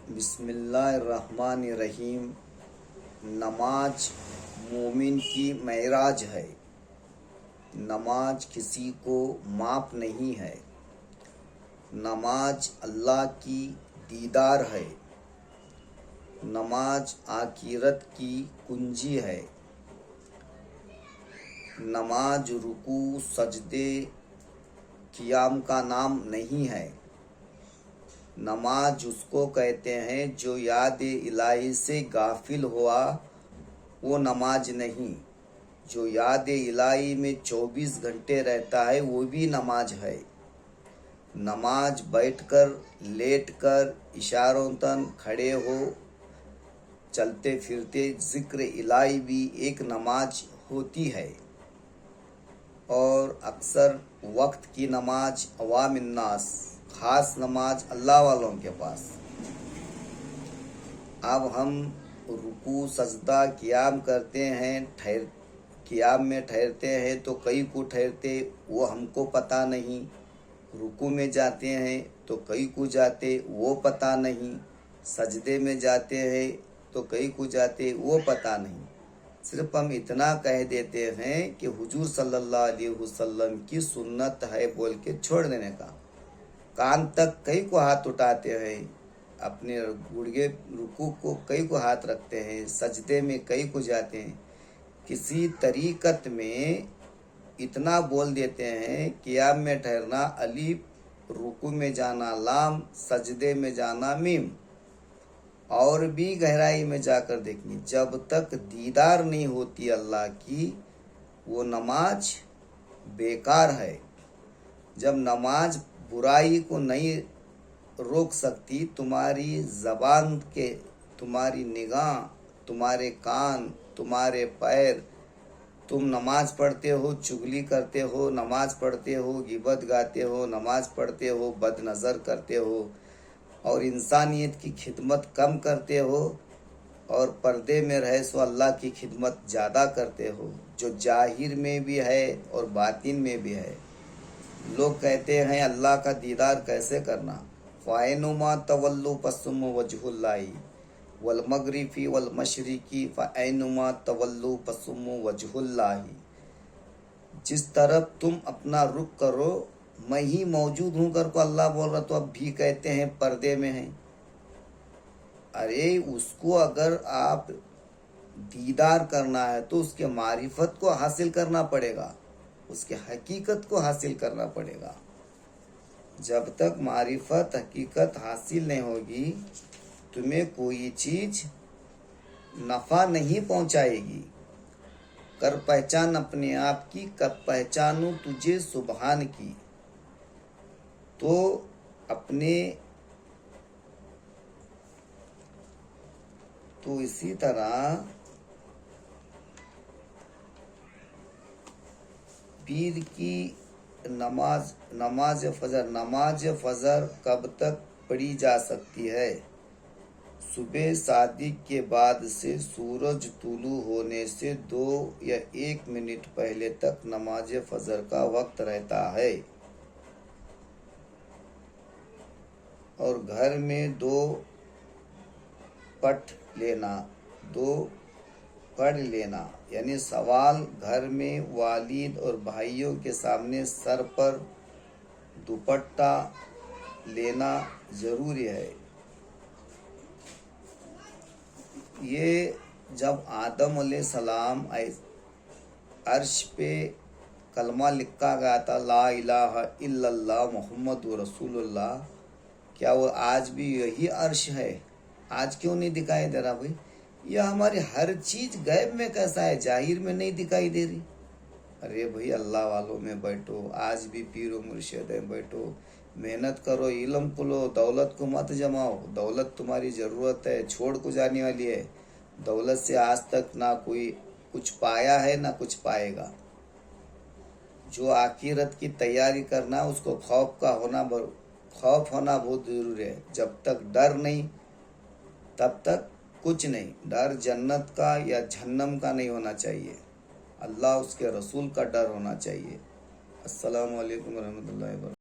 بسم اللہ الرحمن الرحیم۔ نماز مومن کی معراج ہے۔ نماز کسی کو معاف نہیں ہے۔ نماز اللہ کی دیدار ہے۔ نماز آخرت کی کنجی ہے۔ نماز رکوع سجدے قیام کا نام نہیں ہے۔ نماز اس کو کہتے ہیں جو یاد الہی سے غافل ہوا، وہ نماز نہیں۔ جو یاد الہی میں 24 گھنٹے رہتا ہے وہ بھی نماز ہے۔ نماز بیٹھ کر، لیٹ کر، اشاروں تن کھڑے ہو، چلتے پھرتے ذکر الہی بھی ایک نماز ہوتی ہے۔ اور اکثر وقت کی نماز عوام الناس، خاص نماز اللہ والوں کے پاس۔ اب ہم رکوع سجدہ قیام کرتے ہیں، قیام میں ٹھہرتے ہیں تو کئی کو ٹھہرتے وہ ہم کو پتہ نہیں، رکوع میں جاتے ہیں تو کئی کو جاتے وہ پتہ نہیں، سجدے میں جاتے ہیں تو کئی کو جاتے وہ پتہ نہیں۔ صرف ہم اتنا کہہ دیتے ہیں کہ حضور صلی اللہ علیہ وسلم کی سنت ہے بول کے چھوڑ دینے کا۔ کان تک کئی کو ہاتھ اٹھاتے ہیں، اپنے گڑگے رکوع کو کئی کو ہاتھ رکھتے ہیں، سجدے میں کئی کو جاتے ہیں۔ کسی طریقت میں اتنا بول دیتے ہیں، قیام میں ٹھہرنا الف، رکوع میں جانا لام، سجدے میں جانا میم۔ اور بھی گہرائی میں جا کر دیکھنی، جب تک دیدار نہیں ہوتی اللہ کی، وہ نماز بیکار ہے۔ جب نماز برائی کو نہیں روک سکتی، تمہاری زبان کے، تمہاری نگاہ، تمہارے کان، تمہارے پیر، تم نماز پڑھتے ہو چغلی کرتے ہو، نماز پڑھتے ہو غیبت گاتے ہو، نماز پڑھتے ہو بد نظر کرتے ہو، اور انسانیت کی خدمت کم کرتے ہو، اور پردے میں رہے سو اللہ کی خدمت زیادہ کرتے ہو، جو ظاہر میں بھی ہے اور باطن میں بھی ہے۔ لوگ کہتے ہیں اللہ کا دیدار کیسے کرنا؟ فَأَيْنُمَا تَوَلُّوا فَثَمَّ وَجْهُ اللَّهِ وَالْمَغْرِبِ وَالْمَشْرِقِ فَأَيْنُمَا تَوَلُّوا فَثَمَّ وَجْهُ اللَّهِ۔ جس طرف تم اپنا رخ کرو میں ہی موجود ہوں کر کو اللہ بول رہا، تو اب بھی کہتے ہیں پردے میں ہیں۔ ارے اس کو اگر آپ دیدار کرنا ہے تو اس کے معرفت کو حاصل کرنا پڑے گا، اس کے حقیقت کو حاصل کرنا پڑے گا۔ جب تک معرفت حقیقت حاصل نہیں ہوگی، تمہیں کوئی چیز نفع نہیں پہنچائے گی۔ کر پہچان اپنے آپ کی، کر پہچانوں تجھے سبحان کی۔ تو اپنے تو اسی طرح پیر کی نماز فجر کب تک پڑھی جا سکتی ہے؟ صبح صادق کے بعد سے سورج طلوع ہونے سے 2 یا 1 منٹ پہلے تک نماز فجر کا وقت رہتا ہے۔ اور گھر میں 2 پڑھ لینا، یعنی سوال، گھر میں والد اور بھائیوں کے سامنے سر پر دوپٹہ لینا ضروری ہے۔ یہ جب آدم علیہ السلام عرش پہ کلمہ لکھا گیا تھا، لا الہ الا اللہ محمد رسول اللہ، کیا وہ آج بھی یہی عرش ہے؟ آج کیوں نہیں دکھائی دے رہا بھائی؟ یہ ہماری ہر چیز غیب میں کیسا ہے، ظاہر میں نہیں دکھائی دے رہی؟ ارے بھائی اللہ والوں میں بیٹھو، آج بھی پیر و مرشد ہے، بیٹھو محنت کرو، علم پلو، دولت کو مت جماؤ۔ دولت تمہاری ضرورت ہے، چھوڑ کو جانے والی ہے۔ دولت سے آج تک نہ کوئی کچھ پایا ہے نہ کچھ پائے گا۔ جو آخرت کی تیاری کرنا، اس کو خوف ہونا بہت ضروری ہے۔ جب تک ڈر نہیں تب تک کچھ نہیں۔ ڈر جنت کا یا جہنم کا نہیں ہونا چاہیے، اللہ اس کے رسول کا ڈر ہونا چاہیے۔ السلام علیکم ورحمۃ اللہ وبرکاتہ۔